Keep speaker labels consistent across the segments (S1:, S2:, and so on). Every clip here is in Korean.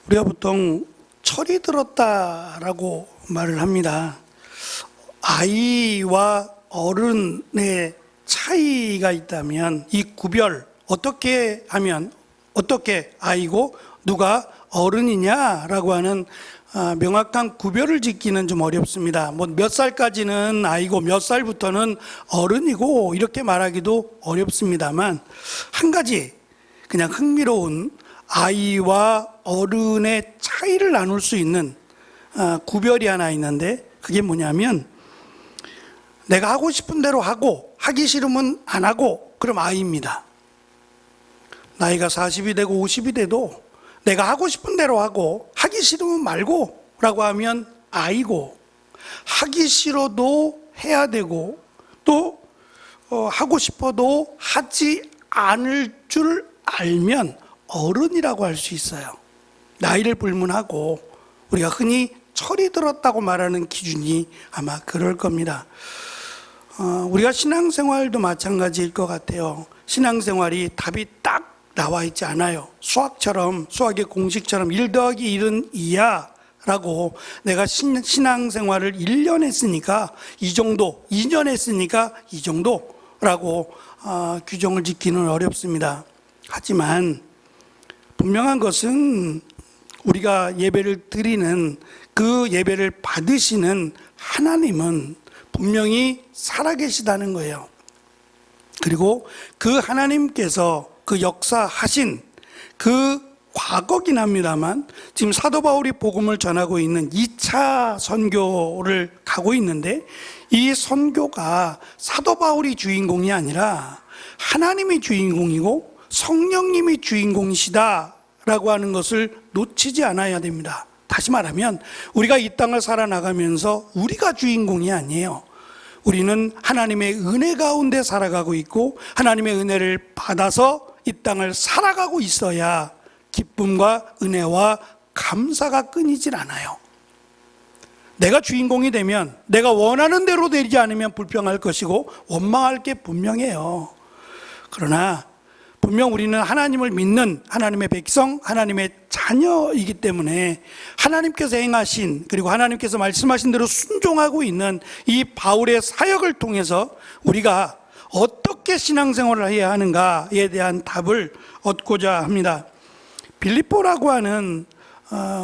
S1: 우리가 보통 철이 들었다라고 말을 합니다. 아이와 어른의 차이가 있다면 이 구별 어떻게 하면 어떻게 아이고 누가 어른이냐라고 하는 명확한 구별을 짓기는 좀 어렵습니다. 뭐 몇 살까지는 아이고 몇 살부터는 어른이고 이렇게 말하기도 어렵습니다만 한 가지 그냥 흥미로운 아이와 어른의 차이를 나눌 수 있는 구별이 하나 있는데 그게 뭐냐면 내가 하고 싶은 대로 하고 하기 싫으면 안 하고 그럼 아이입니다. 나이가 40이 되고 50이 돼도 내가 하고 싶은 대로 하고 하기 싫으면 말고 라고 하면 아이고 하기 싫어도 해야 되고 또 하고 싶어도 하지 않을 줄 알면 어른이라고 할 수 있어요. 나이를 불문하고 우리가 흔히 철이 들었다고 말하는 기준이 아마 그럴 겁니다. 우리가 신앙생활도 마찬가지일 것 같아요. 신앙생활이 답이 딱 나와 있지 않아요. 수학처럼 수학의 공식처럼 1 더하기 1은 2야 라고 내가 신앙생활을 1년 했으니까 이 정도, 2년 했으니까 이 정도라고 규정을 짓기는 어렵습니다. 하지만 분명한 것은 우리가 예배를 드리는 그 예배를 받으시는 하나님은 분명히 살아계시다는 거예요. 그리고 그 하나님께서 그 역사하신 그 과거긴 합니다만 지금 사도 바울이 복음을 전하고 있는 2차 선교를 가고 있는데 이 선교가 사도 바울이 주인공이 아니라 하나님이 주인공이고 성령님이 주인공이시다라고 하는 것을 놓치지 않아야 됩니다. 다시 말하면 우리가 이 땅을 살아나가면서 우리가 주인공이 아니에요. 우리는 하나님의 은혜 가운데 살아가고 있고 하나님의 은혜를 받아서 이 땅을 살아가고 있어야 기쁨과 은혜와 감사가 끊이질 않아요. 내가 주인공이 되면 내가 원하는 대로 되지 않으면 불평할 것이고 원망할 게 분명해요. 그러나 분명 우리는 하나님을 믿는 하나님의 백성, 하나님의 자녀이기 때문에 하나님께서 행하신 그리고 하나님께서 말씀하신 대로 순종하고 있는 이 바울의 사역을 통해서 우리가 어떻게 신앙생활을 해야 하는가에 대한 답을 얻고자 합니다. 빌립보라고 하는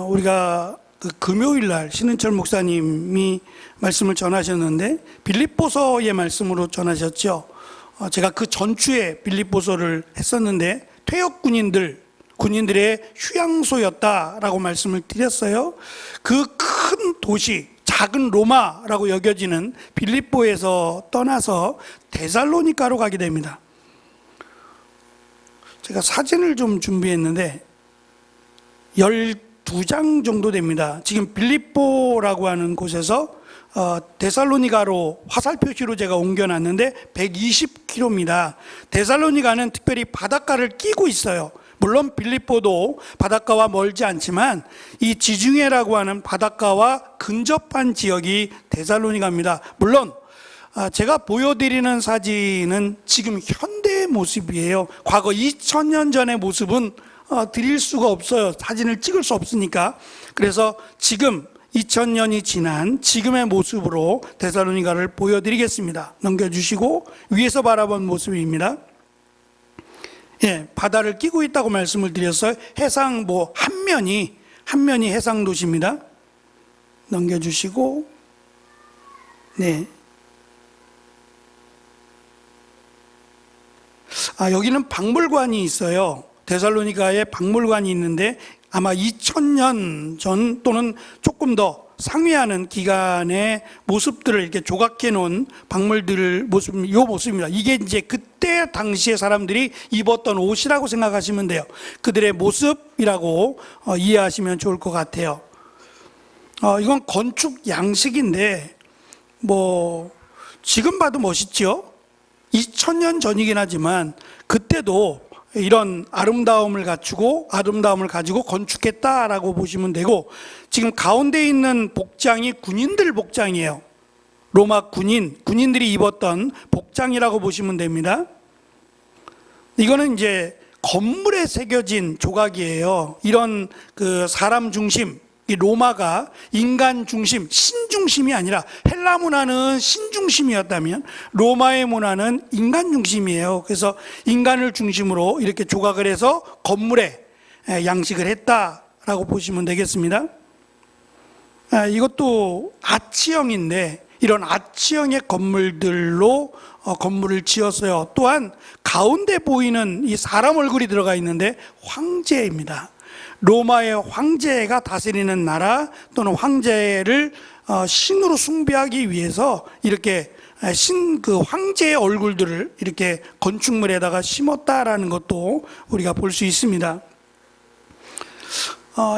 S1: 우리가 금요일 날 신은철 목사님이 말씀을 전하셨는데 빌립보서의 말씀으로 전하셨죠. 제가 그 전주에 빌립보서를 했었는데 퇴역 군인들의 휴양소였다라고 말씀을 드렸어요. 그 큰 도시 작은 로마라고 여겨지는 빌립보에서 떠나서 데살로니가로 가게 됩니다. 제가 사진을 좀 준비했는데 12장 정도 됩니다. 지금 빌립보라고 하는 곳에서 데살로니가로 화살 표시로 제가 옮겨놨는데 120km입니다. 데살로니가는 특별히 바닷가를 끼고 있어요. 물론 빌립보도 바닷가와 멀지 않지만 이 지중해라고 하는 바닷가와 근접한 지역이 데살로니가입니다. 물론 제가 보여드리는 사진은 지금 현대의 모습이에요. 과거 2000년 전의 모습은 드릴 수가 없어요. 사진을 찍을 수 없으니까. 그래서 지금 2000년이 지난 지금의 모습으로 데살로니가를 보여드리겠습니다. 넘겨주시고 위에서 바라본 모습입니다. 예, 바다를 끼고 있다고 말씀을 드렸어요. 해상 한 면이 해상 도시입니다. 넘겨주시고 네. 여기는 박물관이 있어요. 데살로니가에 박물관이 있는데 아마 2000년 전 또는 조금 더 상회하는 기간의 모습들을 이렇게 조각해 놓은 박물들 모습, 이 모습입니다. 이게 이제 그때 당시에 사람들이 입었던 옷이라고 생각하시면 돼요. 그들의 모습이라고 이해하시면 좋을 것 같아요. 이건 건축 양식인데 지금 봐도 멋있죠? 2000년 전이긴 하지만 그때도 이런 아름다움을 가지고 건축했다라고 보시면 되고 지금 가운데 있는 복장이 군인들 복장이에요. 로마 군인들이 입었던 복장이라고 보시면 됩니다. 이거는 이제 건물에 새겨진 조각이에요. 이런 그 사람 중심, 이 로마가 인간 중심, 신 중심이 아니라 헬라 문화는 신 중심이었다면 로마의 문화는 인간 중심이에요. 그래서 인간을 중심으로 이렇게 조각을 해서 건물에 양식을 했다라고 보시면 되겠습니다. 이것도 아치형인데 이런 아치형의 건물들로 건물을 지었어요. 또한 가운데 보이는 이 사람 얼굴이 들어가 있는데 황제입니다. 로마의 황제가 다스리는 나라 또는 황제를 신으로 숭배하기 위해서 이렇게 그 황제의 얼굴들을 이렇게 건축물에다가 심었다라는 것도 우리가 볼 수 있습니다.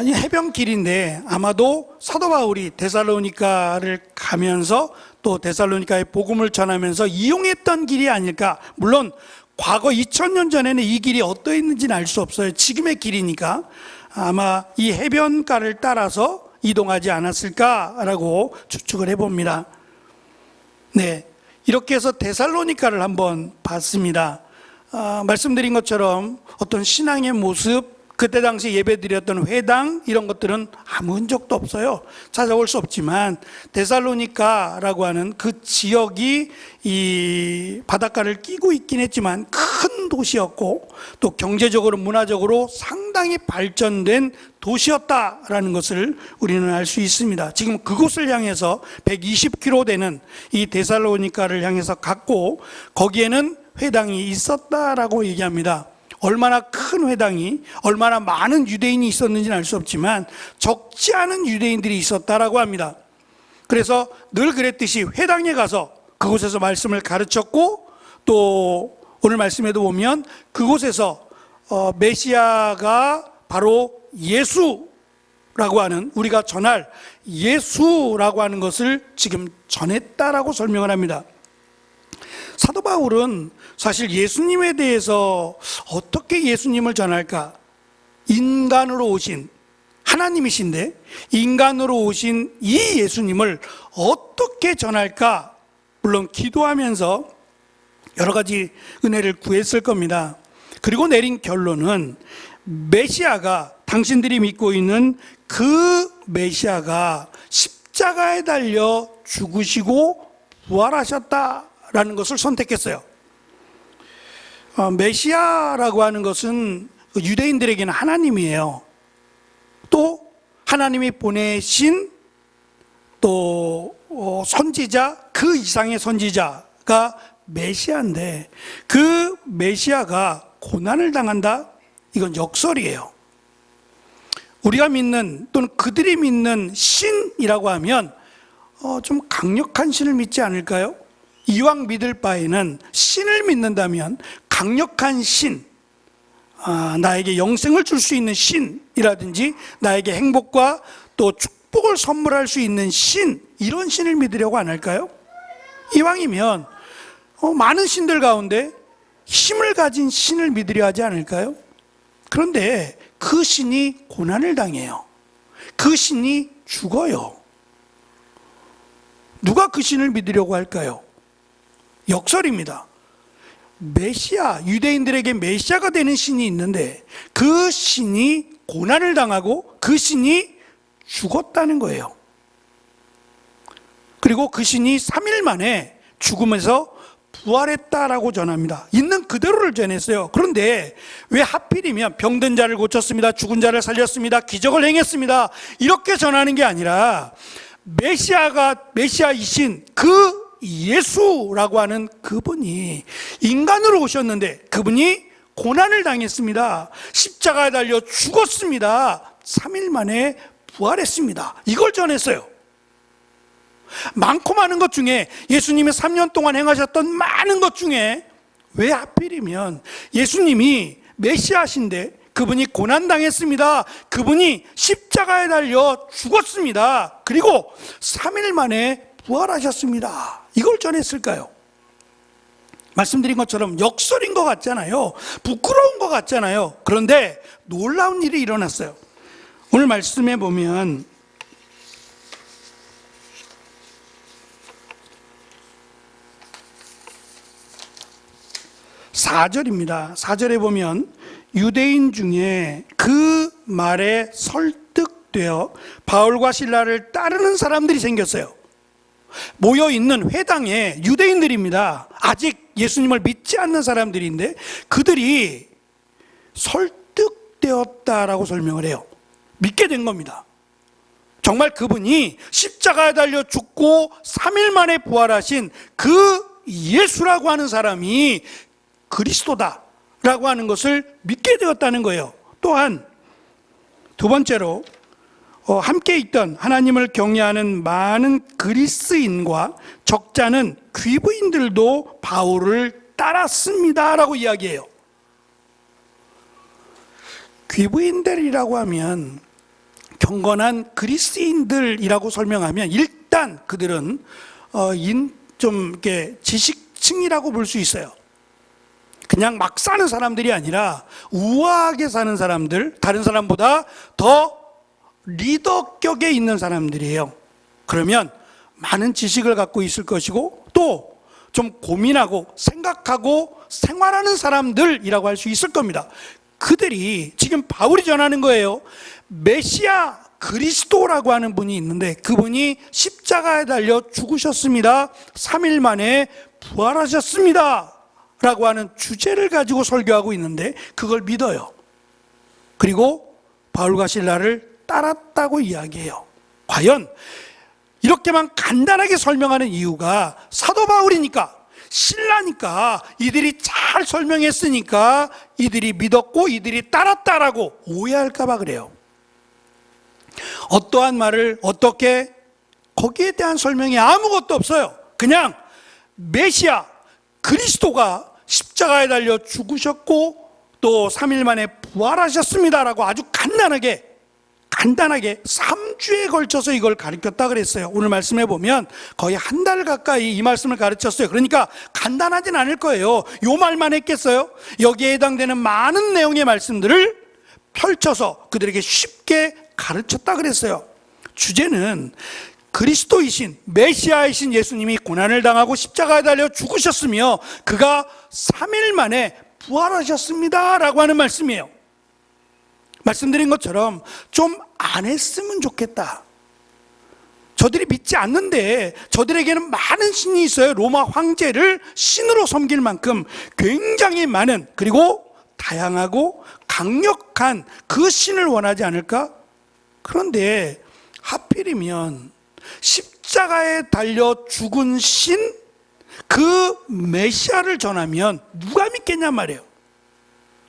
S1: 이 해변길인데 아마도 사도 바울이 데살로니가를 가면서 또 데살로니가의 복음을 전하면서 이용했던 길이 아닐까. 물론 과거 2000년 전에는 이 길이 어떠했는지는 알 수 없어요. 지금의 길이니까 아마 이 해변가를 따라서 이동하지 않았을까라고 추측을 해봅니다. 네, 이렇게 해서 데살로니가를 한번 봤습니다. 말씀드린 것처럼 어떤 신앙의 모습, 그때 당시 예배드렸던 회당 이런 것들은 아무 흔적도 없어요. 찾아올 수 없지만 데살로니가라고 하는 그 지역이 이 바닷가를 끼고 있긴 했지만 큰 도시였고 또 경제적으로 문화적으로 상당히 발전된 도시였다라는 것을 우리는 알 수 있습니다. 지금 그곳을 향해서 120km 되는 이 데살로니가를 향해서 갔고 거기에는 회당이 있었다라고 얘기합니다. 얼마나 큰 회당이, 얼마나 많은 유대인이 있었는지는 알 수 없지만 적지 않은 유대인들이 있었다라고 합니다. 그래서 늘 그랬듯이 회당에 가서 그곳에서 말씀을 가르쳤고 또 오늘 말씀에도 보면 그곳에서 메시아가 바로 예수라고 하는, 우리가 전할 예수라고 하는 것을 지금 전했다라고 설명을 합니다. 사도 바울은 사실 예수님에 대해서 어떻게 예수님을 전할까? 인간으로 오신 하나님이신데 인간으로 오신 이 예수님을 어떻게 전할까? 물론 기도하면서 여러 가지 은혜를 구했을 겁니다. 그리고 내린 결론은 메시아가, 당신들이 믿고 있는 그 메시아가 십자가에 달려 죽으시고 부활하셨다라는 것을 선택했어요. 메시아라고 하는 것은 유대인들에게는 하나님이에요. 또 하나님이 보내신 또 선지자, 그 이상의 선지자가 메시아인데 그 메시아가 고난을 당한다? 이건 역설이에요. 우리가 믿는 또는 그들이 믿는 신이라고 하면 좀 강력한 신을 믿지 않을까요? 이왕 믿을 바에는 신을 믿는다면 강력한 신, 나에게 영생을 줄 수 있는 신이라든지 나에게 행복과 또 축복을 선물할 수 있는 신, 이런 신을 믿으려고 안 할까요? 이왕이면 많은 신들 가운데 힘을 가진 신을 믿으려 하지 않을까요? 그런데 그 신이 고난을 당해요. 그 신이 죽어요. 누가 그 신을 믿으려고 할까요? 역설입니다. 메시아, 유대인들에게 메시아가 되는 신이 있는데 그 신이 고난을 당하고 그 신이 죽었다는 거예요. 그리고 그 신이 3일 만에 죽음에서 부활했다라고 전합니다. 있는 그대로를 전했어요. 그런데 왜 하필이면 병든 자를 고쳤습니다, 죽은 자를 살렸습니다, 기적을 행했습니다, 이렇게 전하는 게 아니라 메시아이신 그 예수라고 하는 그분이 인간으로 오셨는데 그분이 고난을 당했습니다. 십자가에 달려 죽었습니다. 3일 만에 부활했습니다. 이걸 전했어요. 많고 많은 것 중에, 예수님이 3년 동안 행하셨던 많은 것 중에 왜 하필이면 예수님이 메시아신데 그분이 고난당했습니다, 그분이 십자가에 달려 죽었습니다, 그리고 3일 만에 부활하셨습니다, 이걸 전했을까요? 말씀드린 것처럼 역설인 것 같잖아요. 부끄러운 것 같잖아요. 그런데 놀라운 일이 일어났어요. 오늘 말씀해 보면 4절입니다. 4절에 보면 유대인 중에 그 말에 설득되어 바울과 실라를 따르는 사람들이 생겼어요. 모여있는 회당에 유대인들입니다. 아직 예수님을 믿지 않는 사람들인데 그들이 설득되었다라고 설명을 해요. 믿게 된 겁니다. 정말 그분이 십자가에 달려 죽고 3일 만에 부활하신 그 예수라고 하는 사람이 그리스도다라고 하는 것을 믿게 되었다는 거예요. 또한 두 번째로 함께 있던 하나님을 경외하는 많은 그리스인과 적잖은 귀부인들도 바울을 따랐습니다라고 이야기해요. 귀부인들이라고 하면 경건한 그리스인들이라고 설명하면 일단 그들은 좀 이렇게 지식층이라고 볼 수 있어요. 그냥 막 사는 사람들이 아니라 우아하게 사는 사람들, 다른 사람보다 더 리더격에 있는 사람들이에요. 그러면 많은 지식을 갖고 있을 것이고 또 좀 고민하고 생각하고 생활하는 사람들이라고 할 수 있을 겁니다. 그들이 지금 바울이 전하는 거예요. 메시아 그리스도라고 하는 분이 있는데 그분이 십자가에 달려 죽으셨습니다. 3일 만에 부활하셨습니다. 라고 하는 주제를 가지고 설교하고 있는데 그걸 믿어요. 그리고 바울과 실라를 따랐다고 이야기해요. 과연 이렇게만 간단하게 설명하는 이유가 사도 바울이니까, 신라니까, 이들이 잘 설명했으니까 이들이 믿었고 이들이 따랐다라고 오해할까 봐 그래요. 어떠한 말을 어떻게, 거기에 대한 설명이 아무것도 없어요. 그냥 메시아 그리스도가 십자가에 달려 죽으셨고 또 3일 만에 부활하셨습니다라고 아주 간단하게 3주에 걸쳐서 이걸 가르쳤다 그랬어요. 오늘 말씀해 보면 거의 한 달 가까이 이 말씀을 가르쳤어요. 그러니까 간단하진 않을 거예요. 요 말만 했겠어요? 여기에 해당되는 많은 내용의 말씀들을 펼쳐서 그들에게 쉽게 가르쳤다 그랬어요. 주제는 그리스도이신 메시아이신 예수님이 고난을 당하고 십자가에 달려 죽으셨으며 그가 3일 만에 부활하셨습니다 라고 하는 말씀이에요. 말씀드린 것처럼 좀 안 했으면 좋겠다. 저들이 믿지 않는데 저들에게는 많은 신이 있어요. 로마 황제를 신으로 섬길 만큼 굉장히 많은, 그리고 다양하고 강력한 그 신을 원하지 않을까? 그런데 하필이면 십자가에 달려 죽은 신, 그 메시아를 전하면 누가 믿겠냔 말이에요.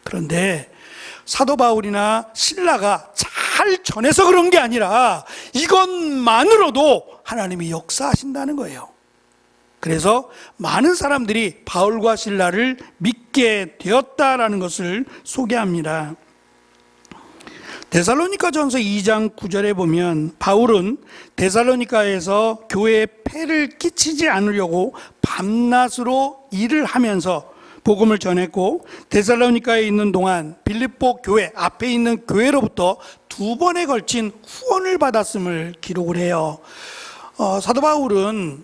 S1: 그런데 사도 바울이나 신라가 잘 전해서 그런 게 아니라 이것만으로도 하나님이 역사하신다는 거예요. 그래서 많은 사람들이 바울과 신라를 믿게 되었다라는 것을 소개합니다. 데살로니가전서 2장 9절에 보면 바울은 데살로니가에서 교회에 폐를 끼치지 않으려고 밤낮으로 일을 하면서 복음을 전했고, 데살로니가에 있는 동안 빌립보 교회 앞에 있는 교회로부터 2번에 걸친 후원을 받았음을 기록을 해요. 사도 바울은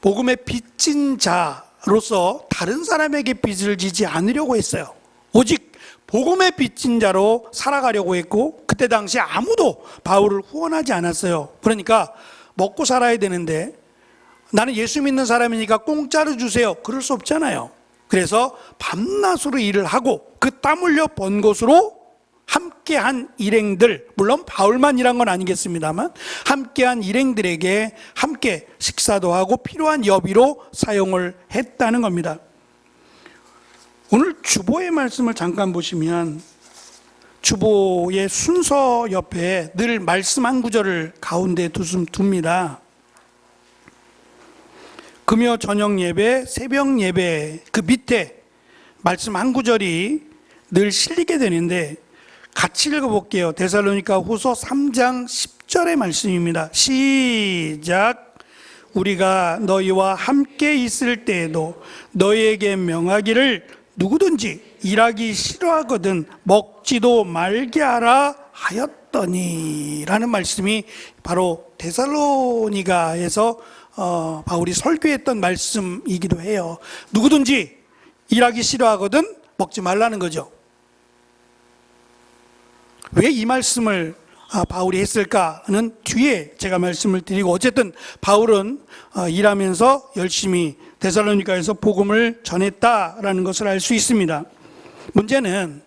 S1: 복음의 빚진 자로서 다른 사람에게 빚을 지지 않으려고 했어요. 오직 복음의 빚진 자로 살아가려고 했고, 그때 당시 아무도 바울을 후원하지 않았어요. 그러니까 먹고 살아야 되는데 나는 예수 믿는 사람이니까 공짜로 주세요, 그럴 수 없잖아요. 그래서 밤낮으로 일을 하고 그 땀 흘려 번 것으로 함께한 일행들, 물론 바울만 일한 건 아니겠습니다만 함께한 일행들에게 함께 식사도 하고 필요한 여비로 사용을 했다는 겁니다. 오늘 주보의 말씀을 잠깐 보시면 주보의 순서 옆에 늘 말씀 한 구절을 가운데 둡니다. 금요 저녁 예배, 새벽 예배 그 밑에 말씀 한 구절이 늘 실리게 되는데 같이 읽어볼게요. 데살로니가 후서 3장 10절의 말씀입니다. 시작. 우리가 너희와 함께 있을 때에도 너희에게 명하기를 누구든지 일하기 싫어하거든 먹지도 말게 하라 하였더니 라는 말씀이 바로 데살로니가에서 바울이 설교했던 말씀이기도 해요. 누구든지 일하기 싫어하거든 먹지 말라는 거죠. 왜 이 말씀을 바울이 했을까는 뒤에 제가 말씀을 드리고, 어쨌든 바울은 일하면서 열심히 데살로니가에서 복음을 전했다라는 것을 알 수 있습니다. 문제는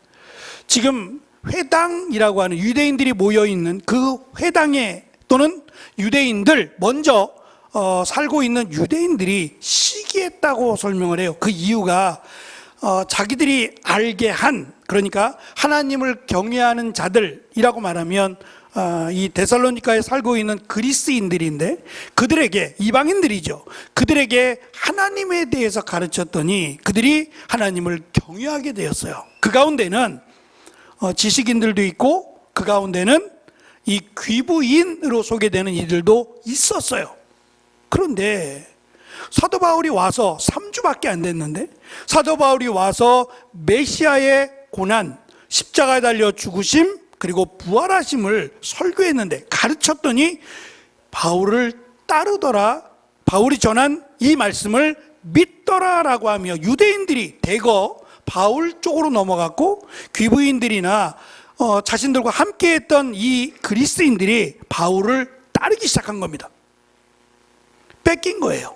S1: 지금 회당이라고 하는 유대인들이 모여있는 그 회당에, 또는 유대인들, 먼저 살고 있는 유대인들이 시기했다고 설명을 해요. 그 이유가 자기들이 알게 한, 그러니까 하나님을 경외하는 자들이라고 말하면 이 데살로니가에 살고 있는 그리스인들인데, 그들에게, 이방인들이죠, 그들에게 하나님에 대해서 가르쳤더니 그들이 하나님을 경외하게 되었어요. 그 가운데는 지식인들도 있고, 그 가운데는 이 귀부인으로 소개되는 이들도 있었어요. 그런데 사도 바울이 와서 3주밖에 안 됐는데, 사도 바울이 와서 메시아의 고난, 십자가에 달려 죽으심, 그리고 부활하심을 설교했는데, 가르쳤더니 바울을 따르더라, 바울이 전한 이 말씀을 믿더라라고 하며 유대인들이 대거 바울 쪽으로 넘어갔고, 귀부인들이나 자신들과 함께 했던 이 그리스인들이 바울을 따르기 시작한 겁니다. 뺏긴 거예요.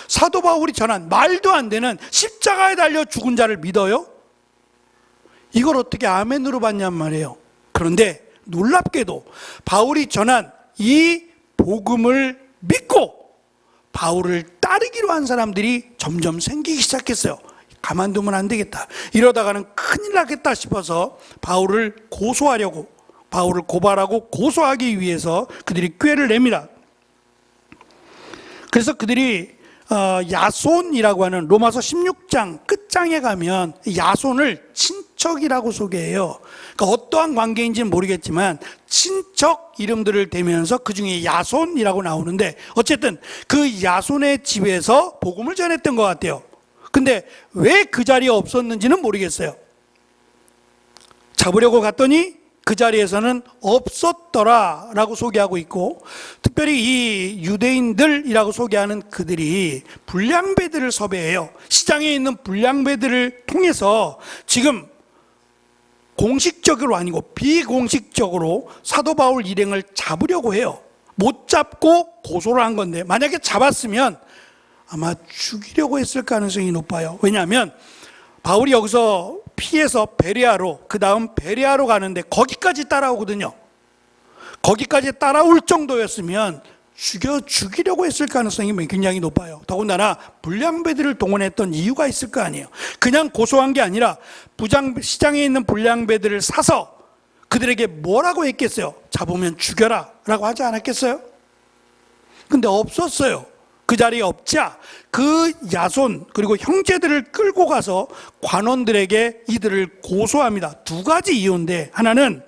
S1: 사도 바울이 전한 말도 안 되는 십자가에 달려 죽은 자를 믿어요? 이걸 어떻게 아멘으로 받냔 말이에요. 그런데 놀랍게도 바울이 전한 이 복음을 믿고 바울을 따르기로 한 사람들이 점점 생기기 시작했어요. 가만두면 안 되겠다, 이러다가는 큰일 나겠다 싶어서 바울을 고발하고 고소하기 위해서 그들이 꾀를 냅니다. 그래서 그들이 야손이라고 하는 로마서 16장 끝장에 가면 야손을 친척이라고 소개해요. 그러니까 어떠한 관계인지는 모르겠지만 친척 이름들을 대면서 그 중에 야손이라고 나오는데, 어쨌든 그 야손의 집에서 복음을 전했던 것 같아요. 근데 왜 그 자리에 없었는지는 모르겠어요. 잡으려고 갔더니 그 자리에서는 없었더라 라고 소개하고 있고, 특별히 이 유대인들이라고 소개하는 그들이 불량배들을 섭외해요. 시장에 있는 불량배들을 통해서 지금 공식적으로 아니고 비공식적으로 사도 바울 일행을 잡으려고 해요. 못 잡고 고소를 한 건데, 만약에 잡았으면 아마 죽이려고 했을 가능성이 높아요. 왜냐하면 바울이 여기서 피해서 베레아로, 그 다음 베레아로 가는데 거기까지 따라오거든요. 거기까지 따라올 정도였으면 죽이려고 했을 가능성이 굉장히 높아요. 더군다나 불량배들을 동원했던 이유가 있을 거 아니에요. 그냥 고소한 게 아니라 시장에 있는 불량배들을 사서 그들에게 뭐라고 했겠어요? 잡으면 죽여라 라고 하지 않았겠어요? 근데 없었어요. 그 자리에 없자 그 야손 그리고 형제들을 끌고 가서 관원들에게 이들을 고소합니다. 두 가지 이유인데, 하나는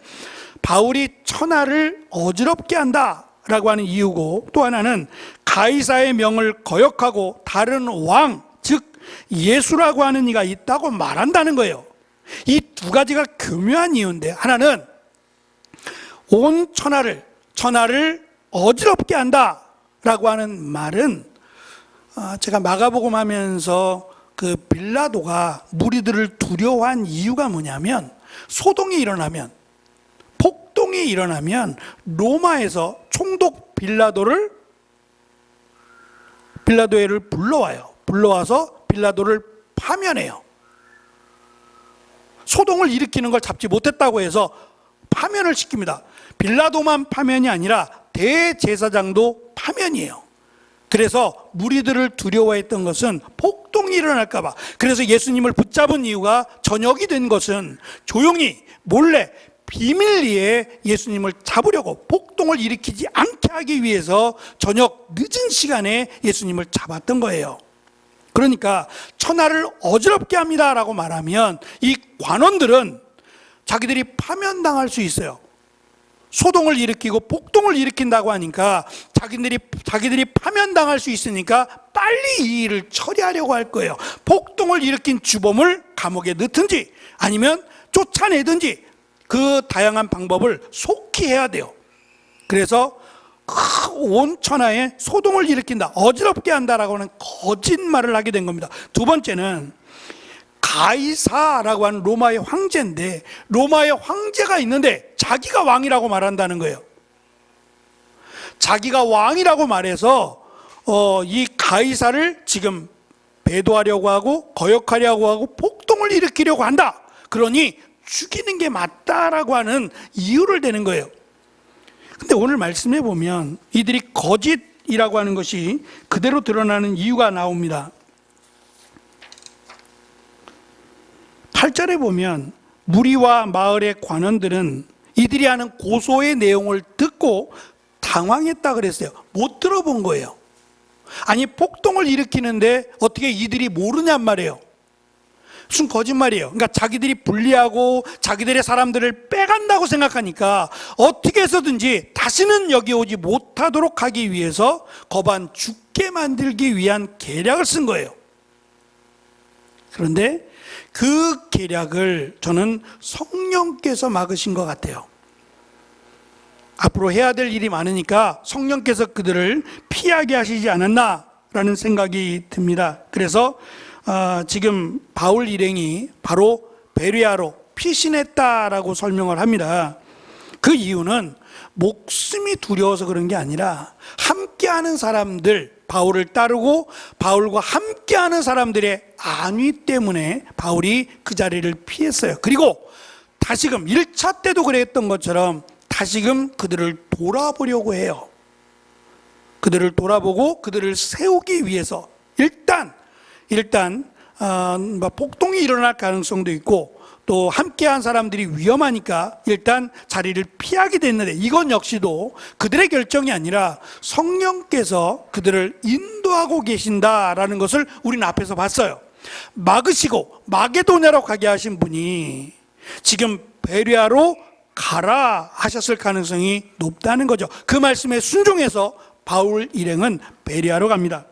S1: 바울이 천하를 어지럽게 한다 라고 하는 이유고, 또 하나는 가이사의 명을 거역하고 다른 왕, 즉 예수라고 하는 이가 있다고 말한다는 거예요. 이 두 가지가 교묘한 이유인데, 하나는 온 천하를 어지럽게 한다 라고 하는 말은, 제가 마가복음 하면서 그 빌라도가 무리들을 두려워한 이유가 뭐냐면, 소동이 일어나면, 폭동이 일어나면 로마에서 총독 빌라도를 불러와요. 불러와서 빌라도를 파면해요. 소동을 일으키는 걸 잡지 못했다고 해서 파면을 시킵니다. 빌라도만 파면이 아니라 대제사장도 파면이에요. 그래서 무리들을 두려워했던 것은 폭동이 일어날까 봐. 그래서 예수님을 붙잡은 이유가, 저녁이 된 것은 조용히 몰래 비밀리에 예수님을 잡으려고, 폭동을 일으키지 않게 하기 위해서 저녁 늦은 시간에 예수님을 잡았던 거예요. 그러니까 천하를 어지럽게 합니다 라고 말하면 이 관원들은 자기들이 파면당할 수 있어요. 소동을 일으키고 폭동을 일으킨다고 하니까 자기들이 파면당할 수 있으니까 빨리 이 일을 처리하려고 할 거예요. 폭동을 일으킨 주범을 감옥에 넣든지 아니면 쫓아내든지 그 다양한 방법을 속히 해야 돼요. 그래서 온 천하에 소동을 일으킨다, 어지럽게 한다라고 하는 거짓말을 하게 된 겁니다. 두 번째는 가이사라고 하는 로마의 황제인데, 로마의 황제가 있는데 자기가 왕이라고 말한다는 거예요. 자기가 왕이라고 말해서 이 가이사를 지금 배도하려고 하고 거역하려고 하고 폭동을 일으키려고 한다. 그러니 죽이는 게 맞다라고 하는 이유를 대는 거예요. 근데 오늘 말씀해 보면 이들이 거짓이라고 하는 것이 그대로 드러나는 이유가 나옵니다. 8절에 보면 무리와 마을의 관원들은 이들이 하는 고소의 내용을 듣고 당황했다 그랬어요. 못 들어본 거예요. 아니, 폭동을 일으키는데 어떻게 이들이 모르냔 말이에요. 무슨 거짓말이에요. 그러니까 자기들이 불리하고 자기들의 사람들을 빼간다고 생각하니까 어떻게 해서든지 다시는 여기 오지 못하도록 하기 위해서 거반 죽게 만들기 위한 계략을 쓴 거예요. 그런데 그 계략을 저는 성령께서 막으신 것 같아요. 앞으로 해야 될 일이 많으니까 성령께서 그들을 피하게 하시지 않았나라는 생각이 듭니다. 그래서 지금 바울 일행이 바로 베레아로 피신했다라고 설명을 합니다. 그 이유는 목숨이 두려워서 그런 게 아니라 함께하는 사람들, 바울을 따르고 바울과 함께하는 사람들의 안위 때문에 바울이 그 자리를 피했어요. 그리고 다시금 1차 때도 그랬던 것처럼 다시금 그들을 돌아보려고 해요. 그들을 돌아보고 그들을 세우기 위해서 일단 폭동이 일어날 가능성도 있고 또 함께한 사람들이 위험하니까 일단 자리를 피하게 됐는데, 이건 역시도 그들의 결정이 아니라 성령께서 그들을 인도하고 계신다라는 것을 우리는 앞에서 봤어요. 막으시고 마게도냐로 가게 하신 분이 지금 베레아로 가라 하셨을 가능성이 높다는 거죠. 그 말씀에 순종해서 바울 일행은 베레아로 갑니다.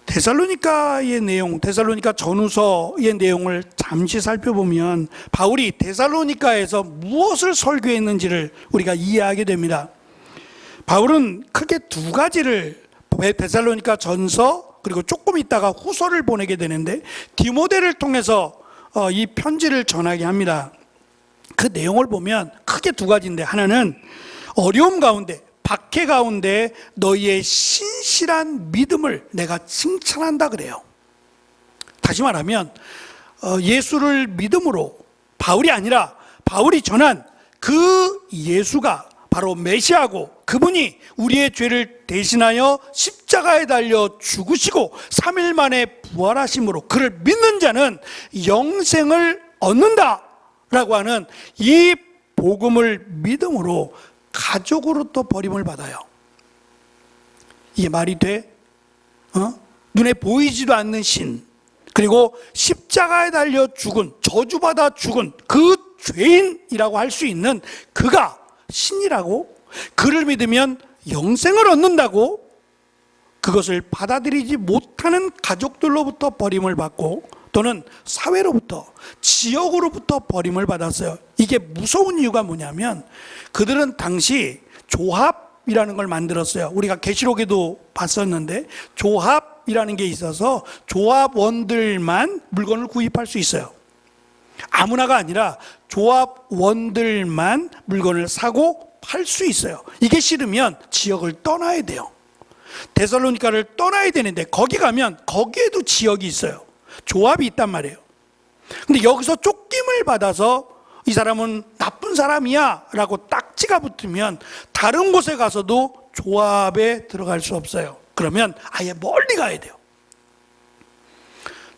S1: 데살로니가의 내용, 데살로니가 전후서의 내용을 잠시 살펴보면 바울이 데살로니가에서 무엇을 설교했는지를 우리가 이해하게 됩니다. 바울은 크게 두 가지를, 데살로니가 전서 그리고 조금 있다가 후서를 보내게 되는데 디모데를 통해서 이 편지를 전하게 합니다. 그 내용을 보면 크게 두 가지인데, 하나는 어려움 가운데, 박해 가운데 너희의 신실한 믿음을 내가 칭찬한다 그래요. 다시 말하면 예수를 믿음으로, 바울이 아니라 바울이 전한 그 예수가 바로 메시아고, 그분이 우리의 죄를 대신하여 십자가에 달려 죽으시고 3일 만에 부활하심으로 그를 믿는 자는 영생을 얻는다 라고 하는 이 복음을 믿음으로 가족으로부터 버림을 받아요. 이게 말이 돼? 눈에 보이지도 않는 신, 그리고 십자가에 달려 죽은, 저주받아 죽은 그 죄인이라고 할 수 있는 그가 신이라고, 그를 믿으면 영생을 얻는다고, 그것을 받아들이지 못하는 가족들로부터 버림을 받고 또는 사회로부터, 지역으로부터 버림을 받았어요. 이게 무서운 이유가 뭐냐면 그들은 당시 조합이라는 걸 만들었어요. 우리가 계시록에도 봤었는데 조합이라는 게 있어서 조합원들만 물건을 구입할 수 있어요. 아무나가 아니라 조합원들만 물건을 사고 팔 수 있어요. 이게 싫으면 지역을 떠나야 돼요. 데살로니가를 떠나야 되는데 거기 가면 거기에도 지역이 있어요. 조합이 있단 말이에요. 근데 여기서 쫓김을 받아서 이 사람은 나쁜 사람이야 라고 딱지가 붙으면 다른 곳에 가서도 조합에 들어갈 수 없어요. 그러면 아예 멀리 가야 돼요.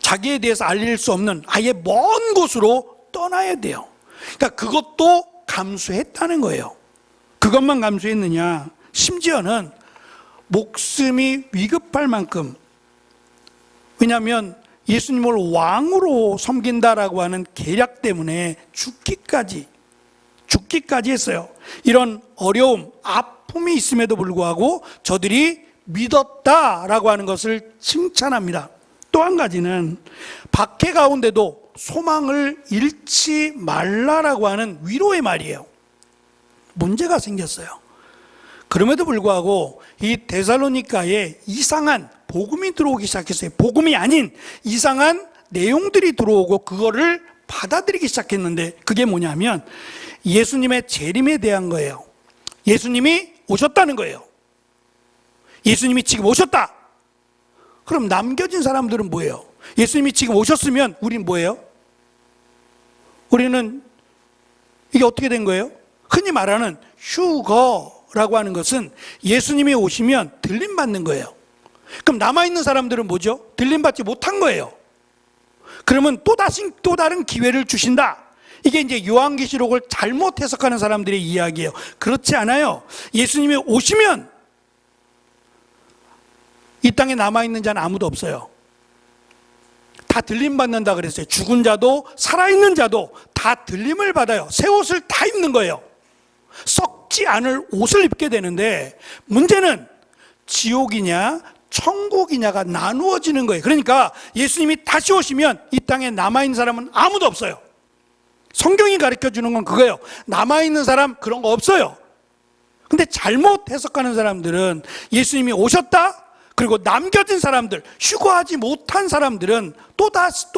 S1: 자기에 대해서 알릴 수 없는 아예 먼 곳으로 떠나야 돼요. 그러니까 그것도 감수했다는 거예요. 그것만 감수했느냐, 심지어는 목숨이 위급할 만큼, 왜냐하면 예수님을 왕으로 섬긴다라고 하는 계략 때문에 죽기까지 했어요. 이런 어려움, 아픔이 있음에도 불구하고 저들이 믿었다라고 하는 것을 칭찬합니다. 또 한 가지는 박해 가운데도 소망을 잃지 말라라고 하는 위로의 말이에요. 문제가 생겼어요. 그럼에도 불구하고 이 데살로니가에 이상한 복음이 들어오기 시작했어요. 복음이 아닌 이상한 내용들이 들어오고 그거를 받아들이기 시작했는데, 그게 뭐냐면 예수님의 재림에 대한 거예요. 예수님이 오셨다는 거예요. 예수님이 지금 오셨다. 그럼 남겨진 사람들은 뭐예요? 예수님이 지금 오셨으면 우리는 뭐예요? 우리는 이게 어떻게 된 거예요? 흔히 말하는 휴거라고 하는 것은 예수님이 오시면 들림받는 거예요. 그럼 남아있는 사람들은 뭐죠? 들림받지 못한 거예요. 그러면 또 다른 기회를 주신다. 이게 이제 요한계시록을 잘못 해석하는 사람들의 이야기예요. 그렇지 않아요. 예수님이 오시면 이 땅에 남아있는 자는 아무도 없어요. 다 들림받는다 그랬어요. 죽은 자도 살아있는 자도 다 들림을 받아요. 새 옷을 다 입는 거예요. 썩지 않을 옷을 입게 되는데, 문제는 지옥이냐 천국이냐가 나누어지는 거예요. 그러니까 예수님이 다시 오시면 이 땅에 남아있는 사람은 아무도 없어요. 성경이 가르쳐주는 건 그거예요. 남아있는 사람 그런 거 없어요. 근데 잘못 해석하는 사람들은 예수님이 오셨다, 그리고 남겨진 사람들, 휴거하지 못한 사람들은 또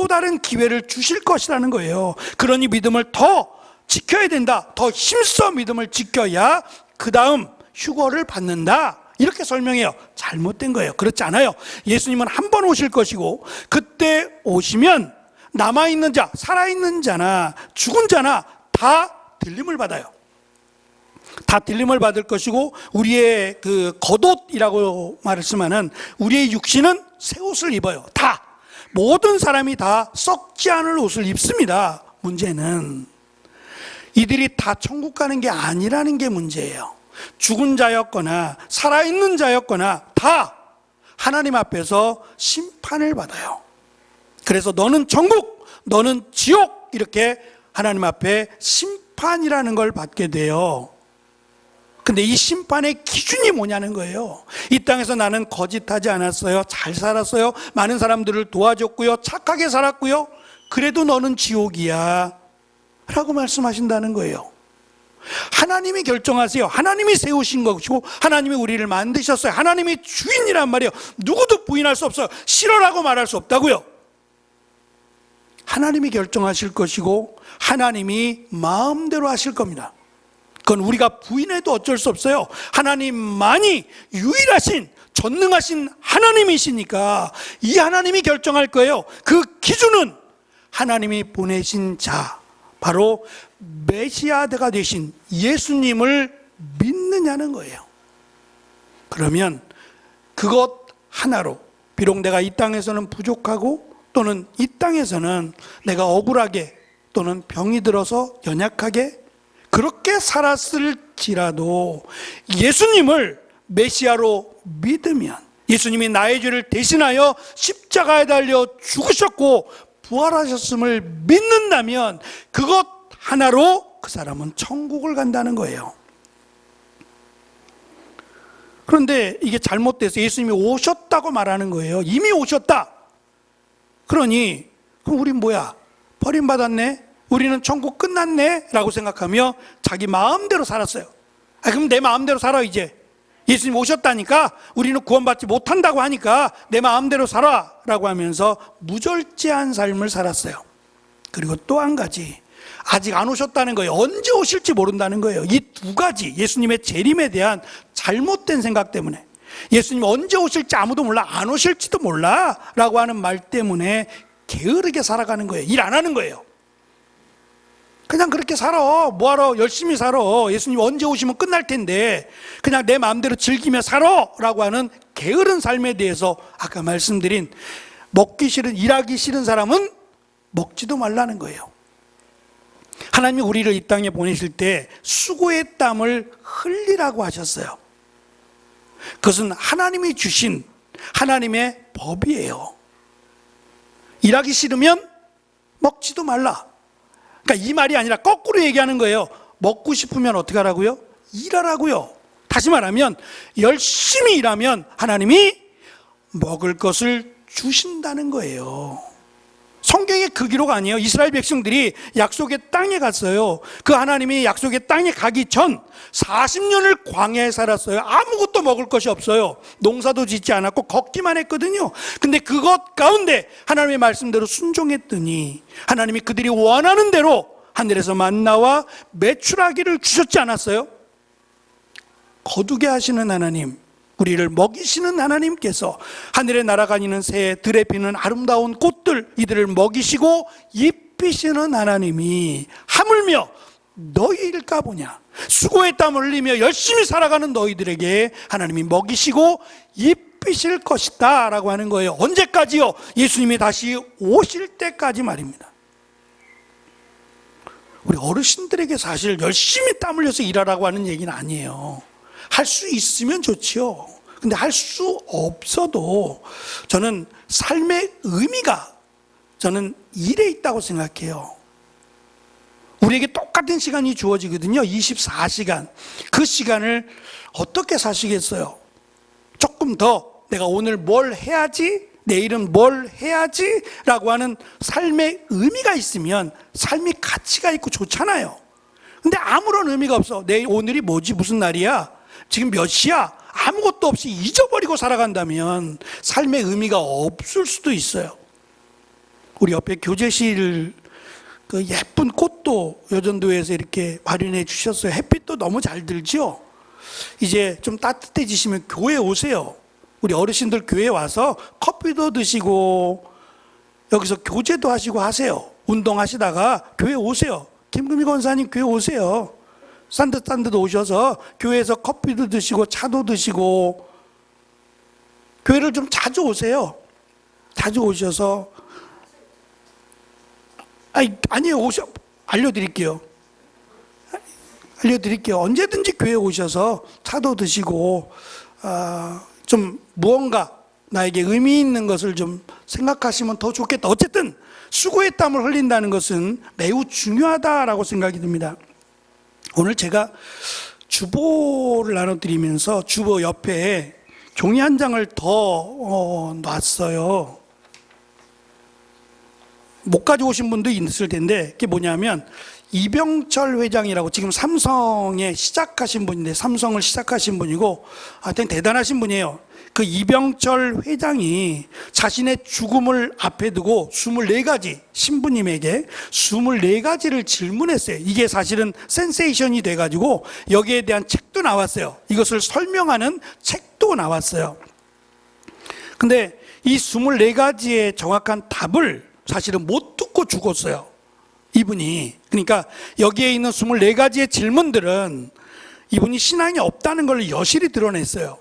S1: 다른 기회를 주실 것이라는 거예요. 그러니 믿음을 더 지켜야 된다. 더 힘써 믿음을 지켜야 그 다음 휴거를 받는다. 이렇게 설명해요. 잘못된 거예요. 그렇지 않아요. 예수님은 한 번 오실 것이고, 그때 오시면 남아있는 자, 살아있는 자나 죽은 자나 다 들림을 받아요. 다 들림을 받을 것이고, 우리의 그 겉옷이라고 말씀하는 우리의 육신은 새 옷을 입어요. 다. 모든 사람이 다 썩지 않을 옷을 입습니다. 문제는 이들이 다 천국 가는 게 아니라는 게 문제예요. 죽은 자였거나 살아있는 자였거나 다 하나님 앞에서 심판을 받아요. 그래서 너는 천국, 너는 지옥, 이렇게 하나님 앞에 심판이라는 걸 받게 돼요. 근데 이 심판의 기준이 뭐냐는 거예요. 이 땅에서 나는 거짓하지 않았어요. 잘 살았어요. 많은 사람들을 도와줬고요. 착하게 살았고요. 그래도 너는 지옥이야 라고 말씀하신다는 거예요. 하나님이 결정하세요. 하나님이 세우신 것이고 하나님이 우리를 만드셨어요. 하나님이 주인이란 말이에요. 누구도 부인할 수 없어요. 싫어라고 말할 수 없다고요. 하나님이 결정하실 것이고 하나님이 마음대로 하실 겁니다. 그건 우리가 부인해도 어쩔 수 없어요. 하나님만이 유일하신 전능하신 하나님이시니까 이 하나님이 결정할 거예요. 그 기준은 하나님이 보내신 자, 바로 메시아가 되신 예수님을 믿느냐는 거예요. 그러면 그것 하나로 비록 내가 이 땅에서는 부족하고 또는 이 땅에서는 내가 억울하게 또는 병이 들어서 연약하게 그렇게 살았을지라도 예수님을 메시아로 믿으면, 예수님이 나의 죄를 대신하여 십자가에 달려 죽으셨고 부활하셨음을 믿는다면 그것 하나로 그 사람은 천국을 간다는 거예요. 그런데 이게 잘못돼서 예수님이 오셨다고 말하는 거예요. 이미 오셨다. 그러니 그럼 우린 뭐야? 버림받았네? 우리는 천국 끝났네? 라고 생각하며 자기 마음대로 살았어요. 그럼 내 마음대로 살아 이제. 예수님 오셨다니까 우리는 구원받지 못한다고 하니까 내 마음대로 살아 라고 하면서 무절제한 삶을 살았어요. 그리고 또 한 가지, 아직 안 오셨다는 거예요. 언제 오실지 모른다는 거예요. 이 두 가지, 예수님의 재림에 대한 잘못된 생각 때문에, 예수님 언제 오실지 아무도 몰라, 안 오실지도 몰라 라고 하는 말 때문에 게으르게 살아가는 거예요. 일 안 하는 거예요. 그냥 그렇게 살아. 뭐하러 열심히 살아. 예수님 언제 오시면 끝날 텐데 그냥 내 마음대로 즐기며 살아 라고 하는 게으른 삶에 대해서 아까 말씀드린 먹기 싫은, 일하기 싫은 사람은 먹지도 말라는 거예요. 하나님이 우리를 이 땅에 보내실 때 수고의 땀을 흘리라고 하셨어요. 그것은 하나님이 주신 하나님의 법이에요. 일하기 싫으면 먹지도 말라. 그러니까 이 말이 아니라 거꾸로 얘기하는 거예요. 먹고 싶으면 어떻게 하라고요? 일하라고요. 다시 말하면 열심히 일하면 하나님이 먹을 것을 주신다는 거예요. 성경의 그 기록 아니에요. 이스라엘 백성들이 약속의 땅에 갔어요. 그 하나님이 약속의 땅에 가기 전 40년을 광야에 살았어요. 아무것도 먹을 것이 없어요. 농사도 짓지 않았고 걷기만 했거든요. 근데 그것 가운데 하나님의 말씀대로 순종했더니 하나님이 그들이 원하는 대로 하늘에서 만나와 메추라기를 주셨지 않았어요? 거두게 하시는 하나님, 우리를 먹이시는 하나님께서 하늘에 날아다니는 새, 들에 피는 아름다운 꽃들, 이들을 먹이시고 입히시는 하나님이 하물며 너희일까 보냐. 수고의 땀을 흘리며 열심히 살아가는 너희들에게 하나님이 먹이시고 입히실 것이다 라고 하는 거예요. 언제까지요? 예수님이 다시 오실 때까지 말입니다. 우리 어르신들에게 사실 열심히 땀 흘려서 일하라고 하는 얘기는 아니에요. 할 수 있으면 좋지요. 근데 할 수 없어도 저는 삶의 의미가 저는 일에 있다고 생각해요. 우리에게 똑같은 시간이 주어지거든요. 24시간. 그 시간을 어떻게 사시겠어요? 조금 더 내가 오늘 뭘 해야지, 내일은 뭘 해야지 라고 하는 삶의 의미가 있으면 삶이 가치가 있고 좋잖아요. 근데 아무런 의미가 없어. 내일 오늘이 뭐지? 무슨 날이야? 지금 몇 시야? 아무것도 없이 잊어버리고 살아간다면 삶의 의미가 없을 수도 있어요. 우리 옆에 교제실 그 예쁜 꽃도 여전도에서 이렇게 마련해 주셨어요. 햇빛도 너무 잘 들죠? 이제 좀 따뜻해지시면 교회 오세요. 우리 어르신들 교회 와서 커피도 드시고 여기서 교제도 하시고 하세요. 운동하시다가 교회 오세요. 김금희 권사님 교회 오세요. 산뜻산뜻 오셔서 교회에서 커피도 드시고 차도 드시고 교회를 좀 자주 오세요. 자주 오셔서 아니에요. 알려드릴게요. 언제든지 교회에 오셔서 차도 드시고 좀 무언가 나에게 의미 있는 것을 좀 생각하시면 더 좋겠다. 어쨌든 수고의 땀을 흘린다는 것은 매우 중요하다라고 생각이 듭니다. 오늘 제가 주보를 나눠드리면서 주보 옆에 종이 한 장을 더 놨어요. 못 가져오신 분도 있을 텐데 그게 뭐냐면 이병철 회장이라고 지금 삼성에 시작하신 분인데 삼성을 시작하신 분이고 하여튼 대단하신 분이에요. 그 이병철 회장이 자신의 죽음을 앞에 두고 24가지 신부님에게 24가지를 질문했어요. 이게 사실은 센세이션이 돼가지고 여기에 대한 책도 나왔어요. 이것을 설명하는 책도 나왔어요. 근데 이 24가지의 정확한 답을 사실은 못 듣고 죽었어요. 이분이. 그러니까 여기에 있는 24가지의 질문들은 이분이 신앙이 없다는 걸 여실히 드러냈어요.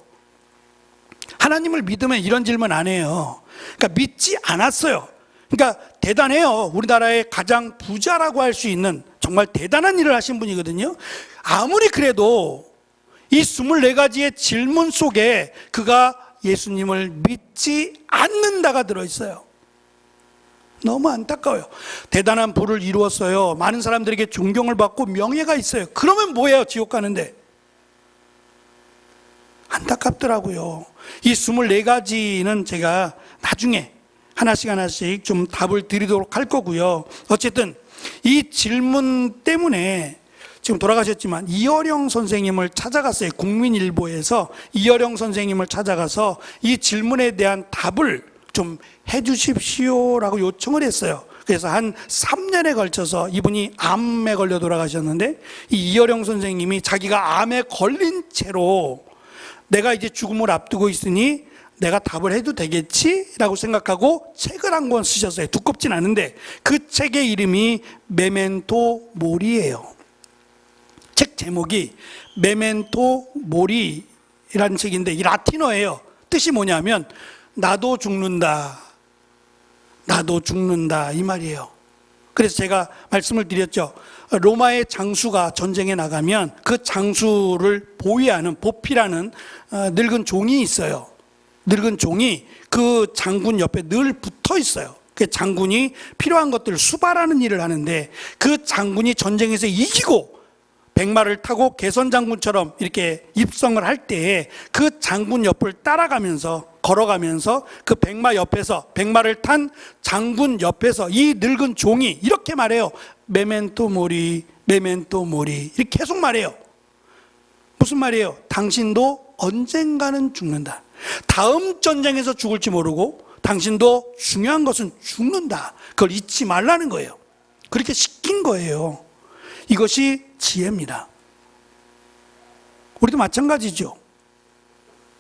S1: 하나님을 믿으면 이런 질문 안 해요. 그러니까 믿지 않았어요. 그러니까 대단해요. 우리나라의 가장 부자라고 할 수 있는 정말 대단한 일을 하신 분이거든요. 아무리 그래도 이 24가지의 질문 속에 그가 예수님을 믿지 않는다가 들어있어요. 너무 안타까워요. 대단한 부를 이루었어요. 많은 사람들에게 존경을 받고 명예가 있어요. 그러면 뭐예요? 지옥 가는데. 안타깝더라고요. 이 24가지는 제가 나중에 하나씩 좀 답을 드리도록 할 거고요. 어쨌든 이 질문 때문에 지금 돌아가셨지만 이어령 선생님을 찾아갔어요. 국민일보에서 이어령 선생님을 찾아가서 이 질문에 대한 답을 좀 해주십시오라고 요청을 했어요. 그래서 한 3년에 걸쳐서 이분이 암에 걸려 돌아가셨는데 이 이어령 선생님이 자기가 암에 걸린 채로 내가 이제 죽음을 앞두고 있으니 내가 답을 해도 되겠지라고 생각하고 책을 한 권 쓰셨어요. 두껍진 않은데 그 책의 이름이 메멘토 모리예요. 책 제목이 메멘토 모리라는 책인데 이 라틴어예요. 뜻이 뭐냐면 나도 죽는다 이 말이에요. 그래서 제가 말씀을 드렸죠. 로마의 장수가 전쟁에 나가면 그 장수를 보위하는 보피라는 늙은 종이 있어요. 늙은 종이 그 장군 옆에 늘 붙어 있어요. 그 장군이 필요한 것들을 수발하는 일을 하는데 그 장군이 전쟁에서 이기고 백마를 타고 개선 장군처럼 이렇게 입성을 할 때에 그 장군 옆을 따라가면서 걸어가면서 그 백마 옆에서, 백마를 탄 장군 옆에서 이 늙은 종이 이렇게 말해요. 메멘토 모리, 메멘토 모리. 이렇게 계속 말해요. 무슨 말이에요? 당신도 언젠가는 죽는다. 다음 전쟁에서 죽을지 모르고 당신도 중요한 것은 죽는다. 그걸 잊지 말라는 거예요. 그렇게 시킨 거예요. 이것이 지혜입니다. 우리도 마찬가지죠.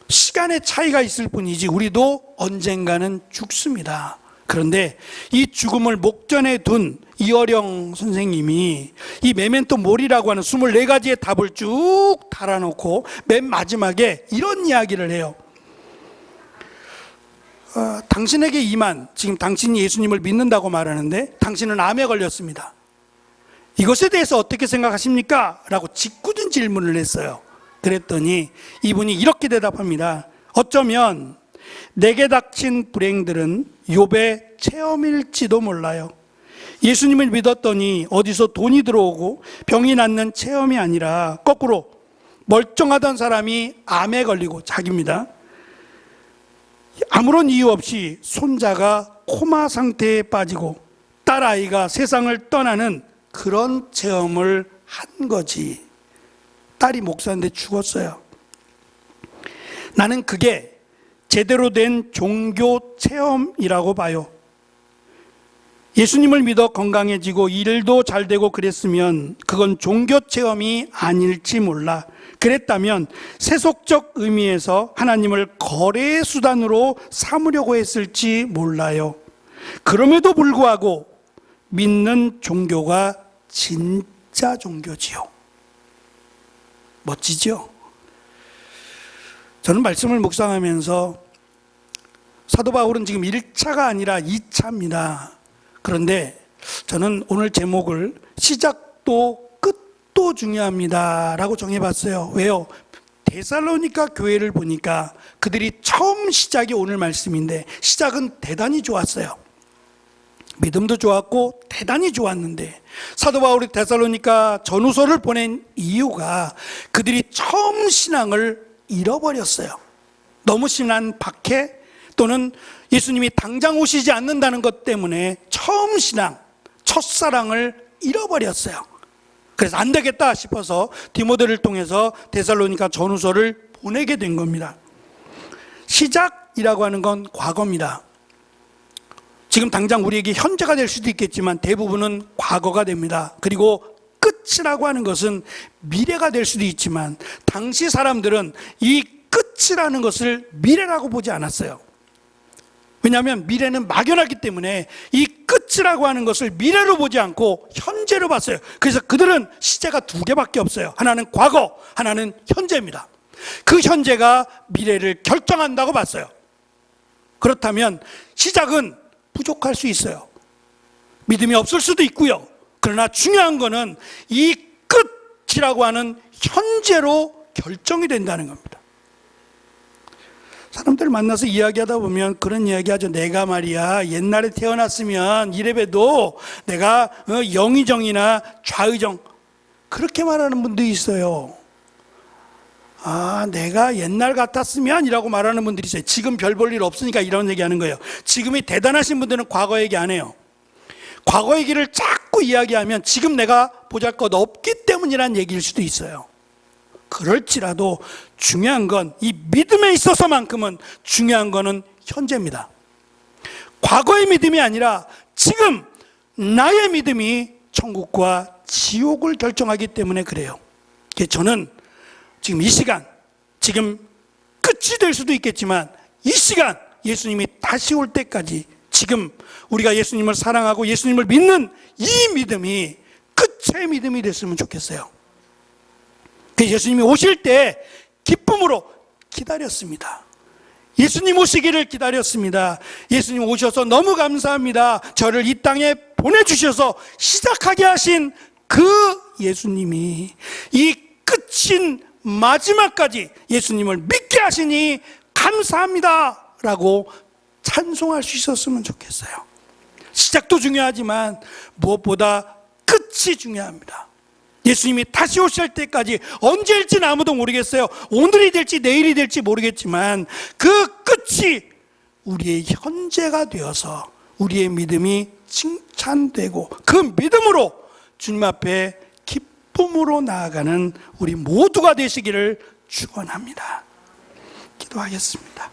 S1: 시간의 차이가 있을 뿐이지 우리도 언젠가는 죽습니다. 그런데 이 죽음을 목전에 둔 이어령 선생님이 이 메멘토 모리라고 하는 24가지의 답을 쭉 달아놓고 맨 마지막에 이런 이야기를 해요. 당신에게 임한, 지금 당신이 예수님을 믿는다고 말하는데 당신은 암에 걸렸습니다. 이것에 대해서 어떻게 생각하십니까? 라고 짓궂은 질문을 했어요. 그랬더니 이분이 이렇게 대답합니다. 어쩌면 내게 닥친 불행들은 욥의 체험일지도 몰라요. 예수님을 믿었더니 어디서 돈이 들어오고 병이 낫는 체험이 아니라 거꾸로 멀쩡하던 사람이 암에 걸리고, 자기입니다. 아무런 이유 없이 손자가 코마 상태에 빠지고 딸아이가 세상을 떠나는 그런 체험을 한 거지. 딸이 목사인데 죽었어요. 나는 그게 제대로 된 종교 체험이라고 봐요. 예수님을 믿어 건강해지고 일도 잘 되고 그랬으면 그건 종교 체험이 아닐지 몰라. 그랬다면 세속적 의미에서 하나님을 거래의 수단으로 삼으려고 했을지 몰라요. 그럼에도 불구하고 믿는 종교가 진짜 종교지요. 멋지죠? 저는 말씀을 묵상하면서 사도 바울은 지금 1차가 아니라 2차입니다. 그런데 저는 오늘 제목을 시작도 끝도 중요합니다 라고 정해봤어요. 왜요? 데살로니가 교회를 보니까 그들이 처음 시작이 오늘 말씀인데 시작은 대단히 좋았어요. 믿음도 좋았고 대단히 좋았는데 사도 바울이 데살로니가 전후서를 보낸 이유가 그들이 처음 신앙을 잃어버렸어요. 너무 심한 박해 또는 예수님이 당장 오시지 않는다는 것 때문에 처음 신앙, 첫사랑을 잃어버렸어요. 그래서 안 되겠다 싶어서 디모데를 통해서 데살로니가 전후서를 보내게 된 겁니다. 시작이라고 하는 건 과거입니다. 지금 당장 우리에게 현재가 될 수도 있겠지만 대부분은 과거가 됩니다. 그리고 끝이라고 하는 것은 미래가 될 수도 있지만 당시 사람들은 이 끝이라는 것을 미래라고 보지 않았어요. 왜냐하면 미래는 막연하기 때문에 이 끝이라고 하는 것을 미래로 보지 않고 현재로 봤어요. 그래서 그들은 시제가 2개밖에 없어요. 하나는 과거, 하나는 현재입니다. 그 현재가 미래를 결정한다고 봤어요. 그렇다면 시작은 부족할 수 있어요. 믿음이 없을 수도 있고요. 그러나 중요한 거는 이 끝이라고 하는 현재로 결정이 된다는 겁니다. 사람들 만나서 이야기하다 보면 그런 이야기 하죠. 내가 말이야 옛날에 태어났으면 이래봬도 내가 영의정이나 좌의정, 그렇게 말하는 분들이 있어요. 내가 옛날 같았으면 이라고 말하는 분들이 있어요. 지금 별 볼 일 없으니까 이런 얘기하는 거예요. 지금이 대단하신 분들은 과거 얘기 안 해요. 과거 얘기를 자꾸 이야기하면 지금 내가 보잘것 없기 때문이라는 얘기일 수도 있어요. 그럴지라도 중요한 건 이 믿음에 있어서만큼은 중요한 거는 현재입니다. 과거의 믿음이 아니라 지금 나의 믿음이 천국과 지옥을 결정하기 때문에 그래요. 저는 지금 이 시간, 지금 끝이 될 수도 있겠지만 이 시간 예수님이 다시 올 때까지 지금 우리가 예수님을 사랑하고 예수님을 믿는 이 믿음이 끝의 믿음이 됐으면 좋겠어요. 예수님이 오실 때 기쁨으로 기다렸습니다. 예수님 오시기를 기다렸습니다. 예수님 오셔서 너무 감사합니다. 저를 이 땅에 보내주셔서 시작하게 하신 그 예수님이 이 끝인 마지막까지 예수님을 믿게 하시니 감사합니다 라고 찬송할 수 있었으면 좋겠어요. 시작도 중요하지만 무엇보다 끝이 중요합니다. 예수님이 다시 오실 때까지 언제일지는 아무도 모르겠어요. 오늘이 될지 내일이 될지 모르겠지만 그 끝이 우리의 현재가 되어서 우리의 믿음이 칭찬되고 그 믿음으로 주님 앞에 기쁨으로 나아가는 우리 모두가 되시기를 축원합니다. 기도하겠습니다.